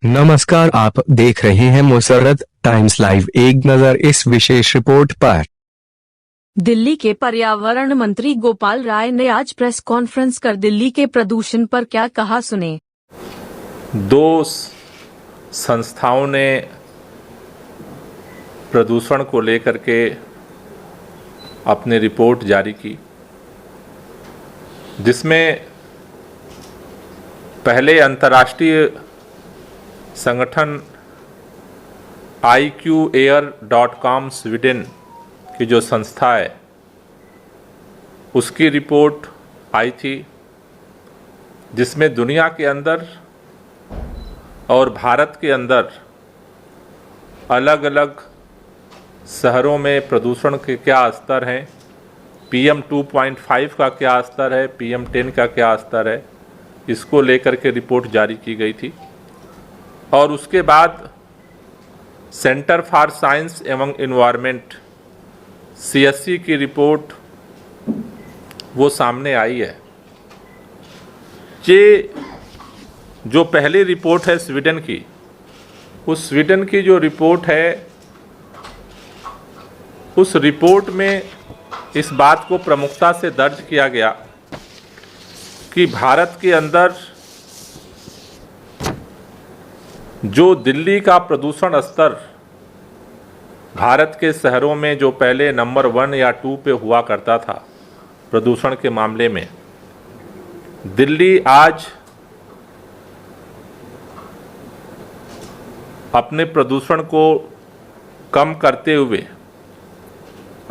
नमस्कार, आप देख रहे हैं मुसर्रत टाइम्स लाइव। एक नजर इस विशेष रिपोर्ट पर। दिल्ली के पर्यावरण मंत्री गोपाल राय ने आज प्रेस कॉन्फ्रेंस कर दिल्ली के प्रदूषण पर क्या कहा, सुने। दो संस्थाओं ने प्रदूषण को लेकर के अपनी रिपोर्ट जारी की, जिसमें पहले अंतर्राष्ट्रीय संगठन IQAir.com स्वीडन की जो संस्था है उसकी रिपोर्ट आई थी, जिसमें दुनिया के अंदर और भारत के अंदर अलग अलग शहरों में प्रदूषण के क्या स्तर हैं, PM 2.5 का क्या स्तर है, PM 10 का क्या स्तर है, इसको लेकर के रिपोर्ट जारी की गई थी। और उसके बाद सेंटर फॉर साइंस एवं एनवायरनमेंट CSE की रिपोर्ट वो सामने आई है। ये जो पहली रिपोर्ट है स्वीडन की, उस स्वीडन की जो रिपोर्ट है, उस रिपोर्ट में इस बात को प्रमुखता से दर्ज किया गया कि भारत के अंदर जो दिल्ली का प्रदूषण स्तर भारत के शहरों में जो पहले नंबर 1 या 2 पे हुआ करता था प्रदूषण के मामले में, दिल्ली आज अपने प्रदूषण को कम करते हुए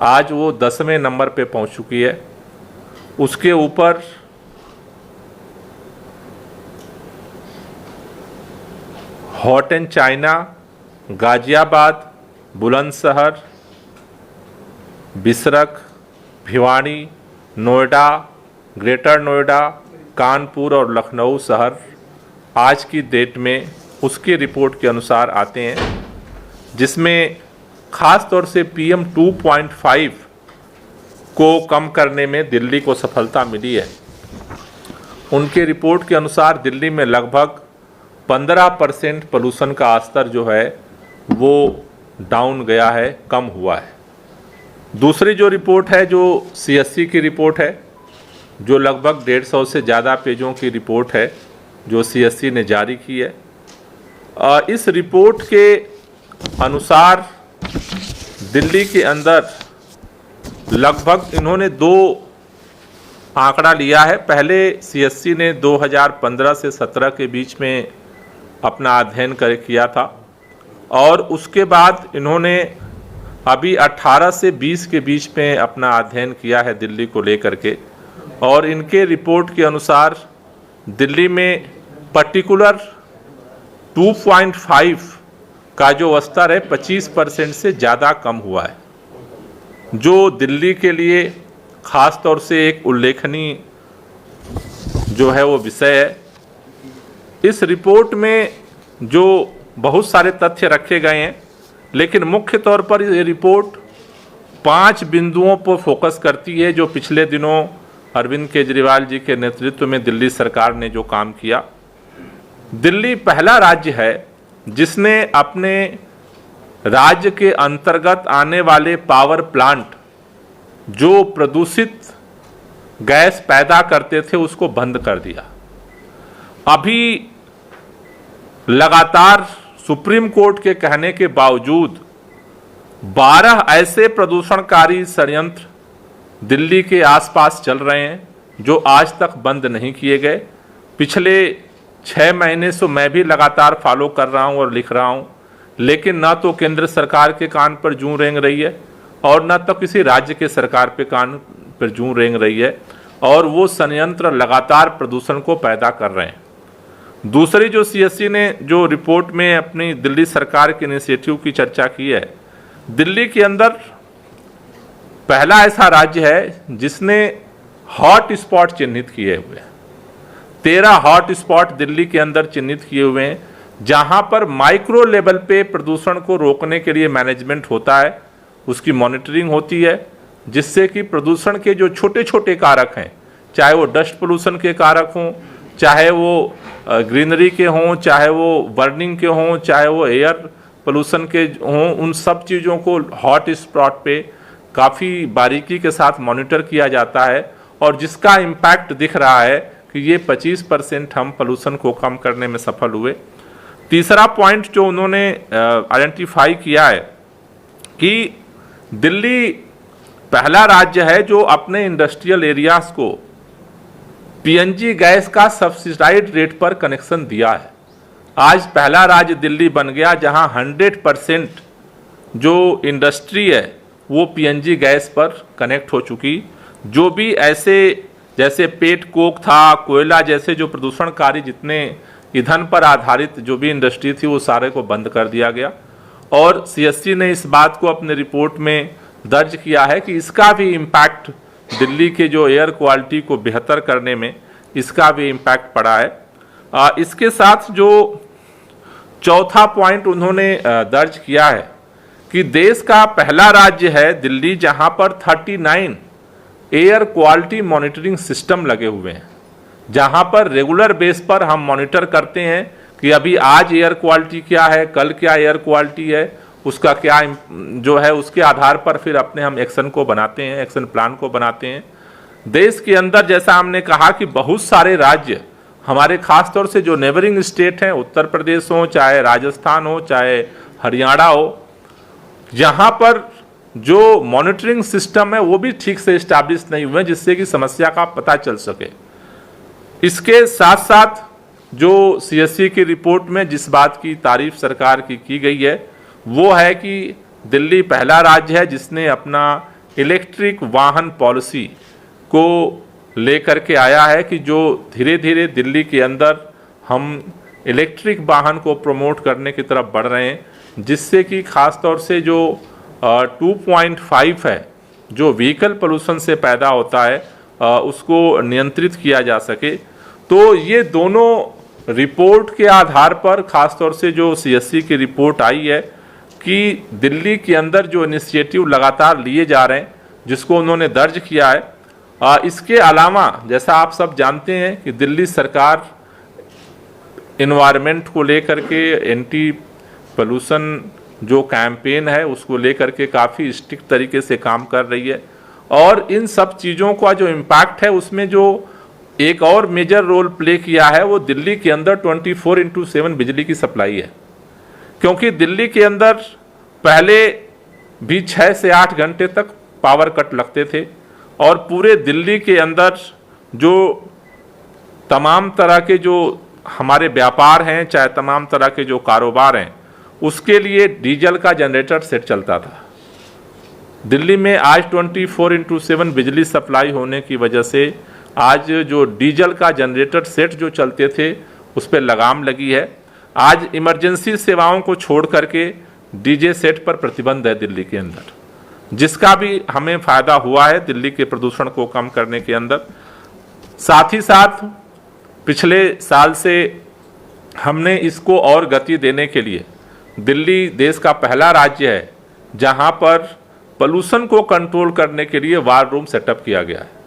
आज वो 10वें नंबर पे पहुंच चुकी है। उसके ऊपर hot and China, Ghaziabad, Bulandshahr, Bisrakh, Bhiwani, Noida, greater Noida, Kanpur और लखनऊ शहर आज की डेट में उसकी रिपोर्ट के अनुसार आते हैं, जिसमें ख़ास तौर से PM 2.5 को कम करने में दिल्ली को सफलता मिली है। उनके रिपोर्ट के अनुसार दिल्ली में लगभग 15% पोल्यूशन का स्तर जो है वो डाउन गया है, कम हुआ है। दूसरी जो रिपोर्ट है, जो CSE की रिपोर्ट है, जो लगभग 150 से ज़्यादा पेजों की रिपोर्ट है जो CSE ने जारी की है। इस रिपोर्ट के अनुसार दिल्ली के अंदर लगभग इन्होंने 2 आंकड़ा लिया है। पहले CSE ने 2015 से 17 के बीच में अपना अध्ययन किया था, और उसके बाद इन्होंने अभी 18 से 20 के बीच में अपना अध्ययन किया है दिल्ली को लेकर के। और इनके रिपोर्ट के अनुसार दिल्ली में पर्टिकुलर 2.5 का जो स्तर है 25% से ज़्यादा कम हुआ है, जो दिल्ली के लिए ख़ास तौर से एक उल्लेखनीय जो है वो विषय है। इस रिपोर्ट में जो बहुत सारे तथ्य रखे गए हैं, लेकिन मुख्य तौर पर ये रिपोर्ट 5 बिंदुओं पर फोकस करती है, जो पिछले दिनों अरविंद केजरीवाल जी के नेतृत्व में दिल्ली सरकार ने जो काम किया। दिल्ली पहला राज्य है जिसने अपने राज्य के अंतर्गत आने वाले पावर प्लांट जो प्रदूषित गैस पैदा करते थे उसको बंद कर दिया। अभी लगातार सुप्रीम कोर्ट के कहने के बावजूद 12 ऐसे प्रदूषणकारी षड्यंत्र दिल्ली के आसपास चल रहे हैं जो आज तक बंद नहीं किए गए। पिछले 6 महीने से मैं भी लगातार फॉलो कर रहा हूं और लिख रहा हूं, लेकिन ना तो केंद्र सरकार के कान पर जूं रेंग रही है और ना तो किसी राज्य के सरकार पे कान पर जूं रेंग रही है, और वो संयंत्र लगातार प्रदूषण को पैदा कर रहे हैं। दूसरी जो CSE ने जो रिपोर्ट में अपनी दिल्ली सरकार के इनिशिएटिव की चर्चा की है, दिल्ली के अंदर पहला ऐसा राज्य है जिसने हॉट स्पॉट चिन्हित किए हुए हैं। 13 हॉट स्पॉट दिल्ली के अंदर चिन्हित किए हुए हैं, जहां पर माइक्रो लेवल पे प्रदूषण को रोकने के लिए मैनेजमेंट होता है, उसकी मॉनिटरिंग होती है, जिससे कि प्रदूषण के जो छोटे छोटे कारक हैं, चाहे वो डस्ट पोल्यूशन के कारक हों, चाहे वो ग्रीनरी के हों, चाहे वो बर्निंग के हों, चाहे वो एयर पोल्यूशन के हों, उन सब चीज़ों को हॉट स्पॉट पे काफ़ी बारीकी के साथ मॉनिटर किया जाता है और जिसका इम्पैक्ट दिख रहा है कि ये 25% हम पोल्यूशन को कम करने में सफल हुए। तीसरा पॉइंट जो उन्होंने आइडेंटिफाई किया है कि दिल्ली पहला राज्य है जो अपने इंडस्ट्रियल एरियाज को पीएनजी गैस का सब्सिडाइज्ड रेट पर कनेक्शन दिया है। आज पहला राज्य दिल्ली बन गया जहां 100% जो इंडस्ट्री है वो पीएनजी गैस पर कनेक्ट हो चुकी। जो भी ऐसे जैसे पेट कोक था, कोयला जैसे जो प्रदूषणकारी जितने ईंधन पर आधारित जो भी इंडस्ट्री थी वो सारे को बंद कर दिया गया और सीएससी ने इस बात को अपने रिपोर्ट में दर्ज किया है कि इसका भी इम्पैक्ट दिल्ली के जो एयर क्वालिटी को बेहतर करने में इसका भी इम्पैक्ट पड़ा है। इसके साथ जो चौथा पॉइंट उन्होंने दर्ज किया है कि देश का पहला राज्य है दिल्ली जहां पर 39 एयर क्वालिटी मॉनिटरिंग सिस्टम लगे हुए हैं, जहां पर रेगुलर बेस पर हम मॉनिटर करते हैं कि अभी आज एयर क्वालिटी क्या है, कल क्या एयर क्वालिटी है, उसका क्या जो है उसके आधार पर फिर अपने हम एक्शन को बनाते हैं, एक्शन प्लान को बनाते हैं। देश के अंदर जैसा हमने कहा कि बहुत सारे राज्य हमारे खास तौर से जो नेबरिंग स्टेट हैं, उत्तर प्रदेश हो, चाहे राजस्थान हो, चाहे हरियाणा हो, यहाँ पर जो मॉनिटरिंग सिस्टम है वो भी ठीक से इस्टेब्लिश नहीं हुए जिससे कि समस्या का पता चल सके। इसके साथ साथ जो सीएससी की रिपोर्ट में जिस बात की तारीफ सरकार की गई है वो है कि दिल्ली पहला राज्य है जिसने अपना इलेक्ट्रिक वाहन पॉलिसी को लेकर के आया है कि जो धीरे धीरे दिल्ली के अंदर हम इलेक्ट्रिक वाहन को प्रमोट करने की तरफ बढ़ रहे हैं, जिससे कि खास तौर से जो 2.5 है जो व्हीकल पोल्यूशन से पैदा होता है उसको नियंत्रित किया जा सके। तो ये दोनों रिपोर्ट के आधार पर खास तौर से जो सीएससी की रिपोर्ट आई है कि दिल्ली के अंदर जो इनिशिएटिव लगातार लिए जा रहे हैं जिसको उन्होंने दर्ज किया है। इसके अलावा जैसा आप सब जानते हैं कि दिल्ली सरकार इन्वायरमेंट को लेकर के एंटी पोल्यूशन जो कैंपेन है उसको लेकर के काफ़ी स्ट्रिक्ट तरीके से काम कर रही है और इन सब चीज़ों का जो इम्पैक्ट है उसमें जो एक और मेजर रोल प्ले किया है वो दिल्ली के अंदर 24/7 बिजली की सप्लाई है। क्योंकि दिल्ली के अंदर पहले भी 6 से 8 घंटे तक पावर कट लगते थे और पूरे दिल्ली के अंदर जो तमाम तरह के जो हमारे व्यापार हैं, चाहे तमाम तरह के जो कारोबार हैं, उसके लिए डीजल का जनरेटर सेट चलता था। दिल्ली में आज 24/7 बिजली सप्लाई होने की वजह से आज जो डीजल का जनरेटर सेट जो चलते थे उस पर लगाम लगी है। आज इमरजेंसी सेवाओं को छोड़ करके डीजे सेट पर प्रतिबंध है दिल्ली के अंदर, जिसका भी हमें फ़ायदा हुआ है दिल्ली के प्रदूषण को कम करने के अंदर। साथ ही साथ पिछले साल से हमने इसको और गति देने के लिए दिल्ली देश का पहला राज्य है जहां पर पोल्यूशन को कंट्रोल करने के लिए वार रूम सेटअप किया गया है।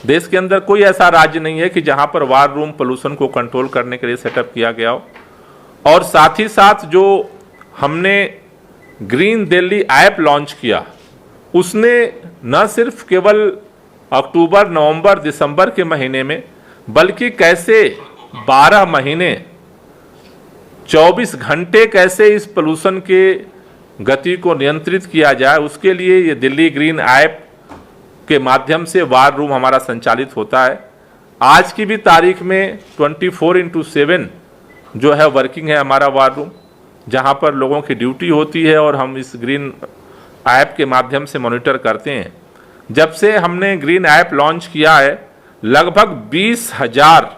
देश के अंदर कोई ऐसा राज्य नहीं है कि जहां पर वार रूम पोल्यूशन को कंट्रोल करने के लिए सेटअप किया गया हो। और साथ ही साथ जो हमने ग्रीन दिल्ली ऐप लॉन्च किया उसने न सिर्फ केवल अक्टूबर, नवंबर, दिसंबर के महीने में बल्कि कैसे 12 महीने 24 घंटे कैसे इस पोल्यूशन के गति को नियंत्रित किया जाए उसके लिए ये दिल्ली ग्रीन ऐप के माध्यम से वार रूम हमारा संचालित होता है। आज की भी तारीख में 24/7 जो है वर्किंग है हमारा वार रूम, जहां पर लोगों की ड्यूटी होती है और हम इस ग्रीन ऐप के माध्यम से मॉनिटर करते हैं। जब से हमने ग्रीन ऐप लॉन्च किया है लगभग 20,000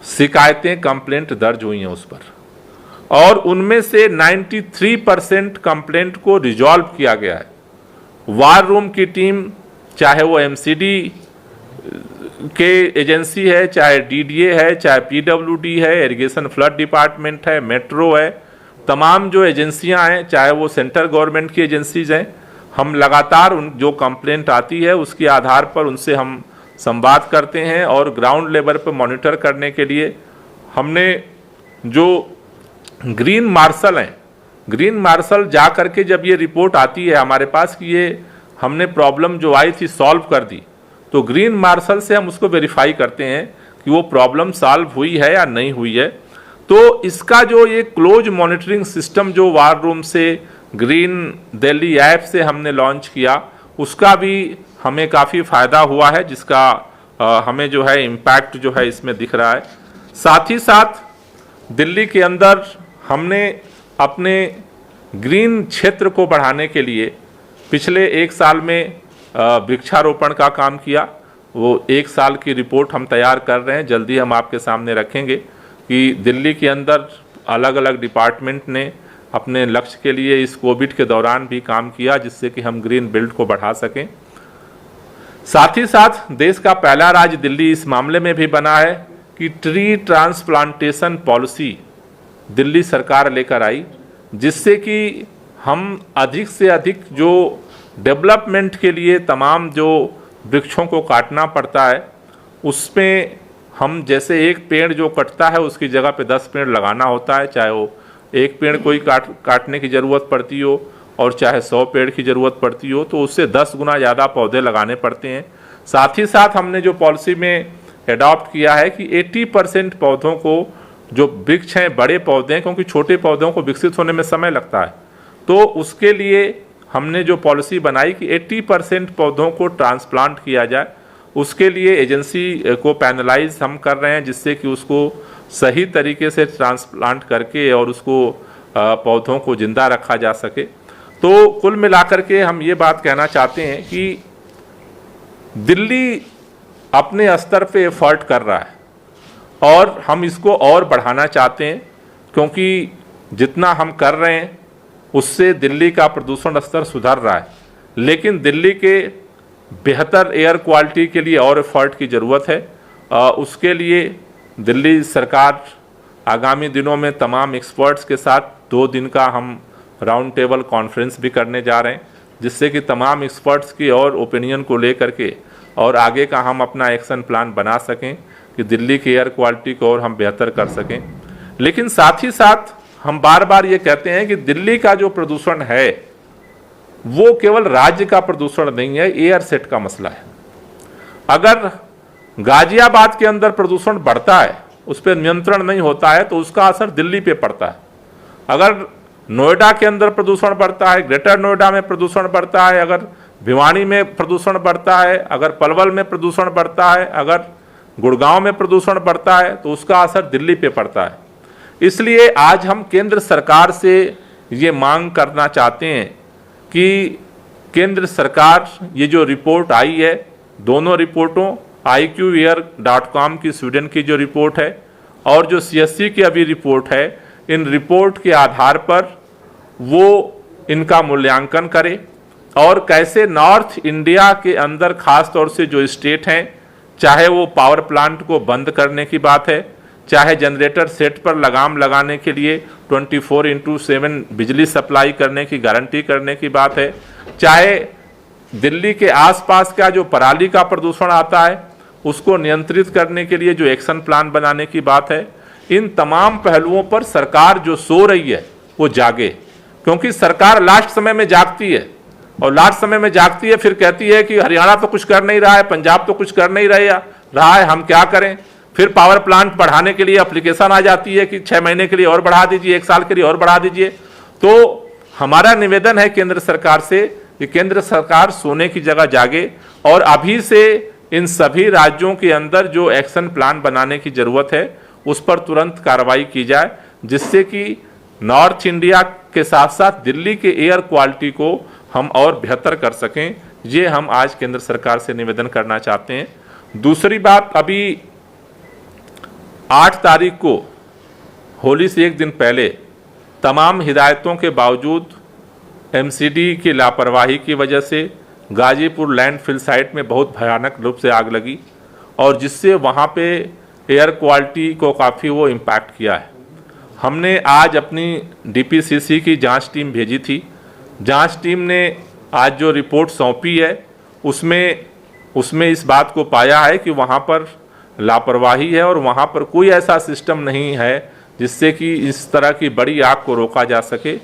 शिकायतें कंप्लेंट दर्ज हुई हैं उस पर और उनमें से 93% कंप्लेंट को रिजॉल्व किया गया है। वार रूम की टीम चाहे वो एमसीडी के एजेंसी है, चाहे डीडीए है, चाहे पीडब्ल्यूडी है, इरिगेशन फ्लड डिपार्टमेंट है, मेट्रो है, तमाम जो एजेंसियां हैं चाहे वो सेंट्रल गवर्नमेंट की एजेंसीज हैं, हम लगातार उन जो कंप्लेंट आती है उसके आधार पर उनसे हम संवाद करते हैं और ग्राउंड लेवल पर मॉनिटर करने के लिए हमने जो ग्रीन मार्शल हैं, ग्रीन मार्शल जा करके जब ये रिपोर्ट आती है हमारे पास कि ये हमने प्रॉब्लम जो आई थी सॉल्व कर दी, तो ग्रीन मार्शल से हम उसको वेरीफाई करते हैं कि वो प्रॉब्लम सॉल्व हुई है या नहीं हुई है। तो इसका जो ये क्लोज मॉनिटरिंग सिस्टम जो वार रूम से ग्रीन दिल्ली ऐप से हमने लॉन्च किया, उसका भी हमें काफ़ी फ़ायदा हुआ है, जिसका हमें जो है इम्पैक्ट जो है इसमें दिख रहा है। साथ ही साथ दिल्ली के अंदर हमने अपने ग्रीन क्षेत्र को बढ़ाने के लिए पिछले 1 साल में वृक्षारोपण का काम किया। वो 1 साल की रिपोर्ट हम तैयार कर रहे हैं, जल्दी हम आपके सामने रखेंगे कि दिल्ली के अंदर अलग अलग डिपार्टमेंट ने अपने लक्ष्य के लिए इस कोविड के दौरान भी काम किया, जिससे कि हम ग्रीन बेल्ट को बढ़ा सकें। साथ ही साथ देश का पहला राज्य दिल्ली इस मामले में भी बना है कि ट्री ट्रांसप्लांटेशन पॉलिसी दिल्ली सरकार लेकर आई, जिससे कि हम अधिक से अधिक जो डेवलपमेंट के लिए तमाम जो वृक्षों को काटना पड़ता है, उसमें हम जैसे एक पेड़ जो कटता है उसकी जगह पे 10 पेड़ लगाना होता है, चाहे वो एक पेड़ कोई काटने की ज़रूरत पड़ती हो और चाहे 100 पेड़ की ज़रूरत पड़ती हो, तो उससे 10 गुना ज़्यादा पौधे लगाने पड़ते हैं। साथ ही साथ हमने जो पॉलिसी में एडॉप्ट किया है कि 80% पौधों को, जो वृक्ष हैं बड़े पौधे हैं, क्योंकि छोटे पौधों को विकसित होने में समय लगता है, तो उसके लिए हमने जो पॉलिसी बनाई कि 80% पौधों को ट्रांसप्लांट किया जाए। उसके लिए एजेंसी को पैनलाइज हम कर रहे हैं, जिससे कि उसको सही तरीके से ट्रांसप्लांट करके और उसको पौधों को जिंदा रखा जा सके। तो कुल मिलाकर के हम ये बात कहना चाहते हैं कि दिल्ली अपने स्तर पे एफर्ट कर रहा है और हम इसको और बढ़ाना चाहते हैं, क्योंकि जितना हम कर रहे हैं उससे दिल्ली का प्रदूषण स्तर सुधर रहा है, लेकिन दिल्ली के बेहतर एयर क्वालिटी के लिए और एफर्ट की ज़रूरत है। उसके लिए दिल्ली सरकार आगामी दिनों में तमाम एक्सपर्ट्स के साथ 2 दिन का हम राउंड टेबल कॉन्फ्रेंस भी करने जा रहे हैं, जिससे कि तमाम एक्सपर्ट्स की और ओपिनियन को लेकर के और आगे का हम अपना एक्शन प्लान बना सकें कि दिल्ली की एयर क्वालिटी को और हम बेहतर कर सकें। लेकिन साथ ही साथ हम बार बार ये कहते हैं कि दिल्ली का जो प्रदूषण है वो केवल राज्य का प्रदूषण नहीं है, एयर सेट का मसला है। अगर गाजियाबाद के अंदर प्रदूषण बढ़ता है, उस पर नियंत्रण नहीं होता है, तो उसका असर दिल्ली पे पड़ता है। अगर नोएडा के अंदर प्रदूषण बढ़ता है, ग्रेटर नोएडा में प्रदूषण बढ़ता है, अगर भिवानी में प्रदूषण बढ़ता है, अगर पलवल में प्रदूषण बढ़ता है, अगर गुड़गांव में प्रदूषण बढ़ता है, तो उसका असर दिल्ली पे पड़ता है। इसलिए आज हम केंद्र सरकार से ये मांग करना चाहते हैं कि केंद्र सरकार, ये जो रिपोर्ट आई है, दोनों रिपोर्टों IQAir.com की स्वीडन की जो रिपोर्ट है और जो CSC की अभी रिपोर्ट है, इन रिपोर्ट के आधार पर वो इनका मूल्यांकन करे और कैसे नॉर्थ इंडिया के अंदर खास तौर से जो स्टेट हैं, चाहे वो पावर प्लांट को बंद करने की बात है, चाहे जनरेटर सेट पर लगाम लगाने के लिए 24/7 बिजली सप्लाई करने की गारंटी करने की बात है, चाहे दिल्ली के आसपास का जो पराली का प्रदूषण आता है उसको नियंत्रित करने के लिए जो एक्शन प्लान बनाने की बात है, इन तमाम पहलुओं पर सरकार जो सो रही है वो जागे। क्योंकि सरकार लास्ट समय में जागती है और लास्ट समय में जागती है, फिर कहती है कि हरियाणा तो कुछ कर नहीं रहा है, पंजाब तो कुछ कर नहीं रहा है, हम क्या करें। फिर पावर प्लांट बढ़ाने के लिए एप्लीकेशन आ जाती है कि 6 महीने के लिए और बढ़ा दीजिए, 1 साल के लिए और बढ़ा दीजिए। तो हमारा निवेदन है केंद्र सरकार से कि केंद्र सरकार सोने की जगह जागे और अभी से इन सभी राज्यों के अंदर जो एक्शन प्लान बनाने की जरूरत है उस पर तुरंत कार्रवाई की जाए, जिससे कि नॉर्थ इंडिया के साथ साथ दिल्ली के एयर क्वालिटी को हम और बेहतर कर सकें। ये हम आज केंद्र सरकार से निवेदन करना चाहते हैं। दूसरी बात, अभी 8 तारीख को होली से 1 दिन पहले तमाम हिदायतों के बावजूद MCD की लापरवाही की वजह से गाजीपुर लैंडफिल साइट में बहुत भयानक रूप से आग लगी और जिससे वहाँ पे एयर क्वालिटी को काफ़ी वो इम्पैक्ट किया है। हमने आज अपनी DPCC की जांच टीम भेजी थी। जांच टीम ने आज जो रिपोर्ट सौंपी है उसमें उसमें इस बात को पाया है कि वहाँ पर लापरवाही है और वहाँ पर कोई ऐसा सिस्टम नहीं है जिससे कि इस तरह की बड़ी आग को रोका जा सके।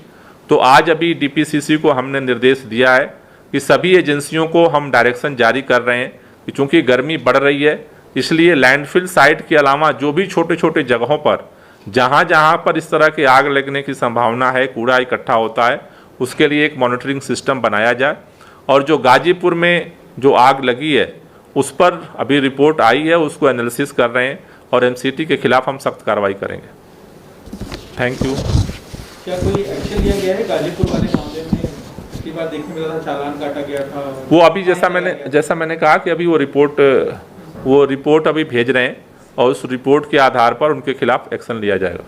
तो आज अभी डीपीसीसी को हमने निर्देश दिया है कि सभी एजेंसियों को हम डायरेक्शन जारी कर रहे हैं कि चूँकि गर्मी बढ़ रही है, इसलिए लैंडफिल साइट के अलावा जो भी छोटे छोटे जगहों पर जहाँ जहाँ पर इस तरह की आग लगने की संभावना है, कूड़ा इकट्ठा होता है, उसके लिए एक मॉनिटरिंग सिस्टम बनाया जाए। और जो गाजीपुर में जो आग लगी है उस पर अभी रिपोर्ट आई है, उसको एनालिसिस कर रहे हैं और एमसीटी के खिलाफ हम सख्त कार्रवाई करेंगे। Thank you. क्या कोई एक्शन लिया गया है गाजीपुर वाले मामले में? पिछली बार देखने में था चालान काटा गया था। वो अभी जैसा मैंने कहा कि अभी वो रिपोर्ट अभी भेज रहे हैं और उस रिपोर्ट के आधार पर उनके खिलाफ एक्शन लिया जाएगा।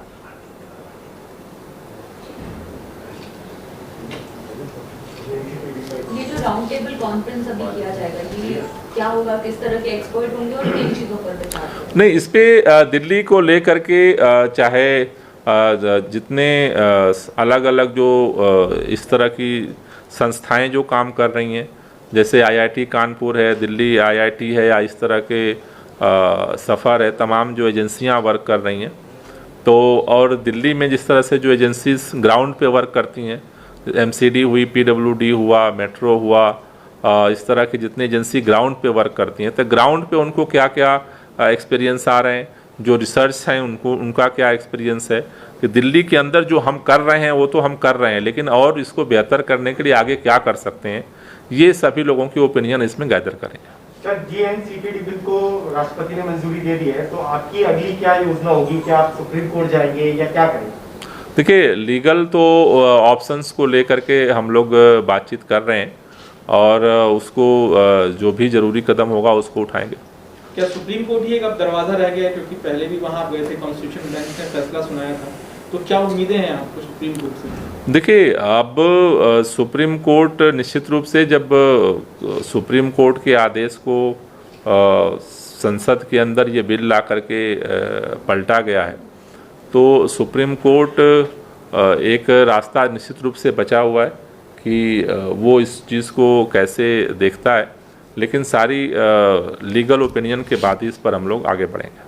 ये जो राउंड टेबल कॉन्फ्रेंस अभी किया जाएगा, ये क्या होगा, किस तरह के एक्सपर्ट होंगे और किन चीज़ों पर विचार होगा? नहीं, इस पे दिल्ली को लेकर के चाहे जितने अलग अलग जो इस तरह की संस्थाएं जो काम कर रही हैं, जैसे आईआईटी कानपुर है, दिल्ली आईआईटी है, या इस तरह के सफ़र है, तमाम जो एजेंसियां वर्क कर रही हैं, तो और दिल्ली में जिस तरह से जो एजेंसीज ग्राउंड पे वर्क करती हैं, एमसीडी हुई, पीडब्ल्यूडी हुआ, मेट्रो हुआ, इस तरह की जितनी एजेंसी ग्राउंड पे वर्क करती हैं, तो ग्राउंड पे उनको क्या क्या एक्सपीरियंस आ रहे हैं, जो रिसर्च हैं उनका क्या एक्सपीरियंस है कि दिल्ली के अंदर जो हम कर रहे हैं वो तो हम कर रहे हैं, लेकिन और इसको बेहतर करने के लिए आगे क्या कर सकते हैं, ये सभी लोगों की ओपिनियन इसमें गैदर करेंगे। सर, जीएनसीटीडी बिल को राष्ट्रपति ने मंजूरी दे दी है, तो आपकी अगली क्या योजना होगी? क्या आप सुप्रीम कोर्ट जाएंगे या क्या करेंगे? देखिए, लीगल तो ऑप्शंस को लेकर के हम लोग बातचीत कर रहे हैं और उसको जो भी ज़रूरी कदम होगा उसको उठाएंगे। क्या सुप्रीम कोर्ट ही एक अब दरवाजा रह गया है, क्योंकि पहले भी वहाँ आप गए थे, कॉन्स्टिट्यूशन बेंच ने फैसला सुनाया था, तो क्या उम्मीदें हैं आपको सुप्रीम कोर्ट से? देखिए, अब सुप्रीम कोर्ट निश्चित रूप से जब सुप्रीम कोर्ट के आदेश को संसद के अंदर ये बिल ला करके पलटा गया है, तो सुप्रीम कोर्ट एक रास्ता निश्चित रूप से बचा हुआ है कि वो इस चीज़ को कैसे देखता है, लेकिन सारी लीगल ओपिनियन के बाद ही इस पर हम लोग आगे बढ़ेंगे।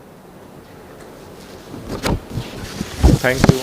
Thank you.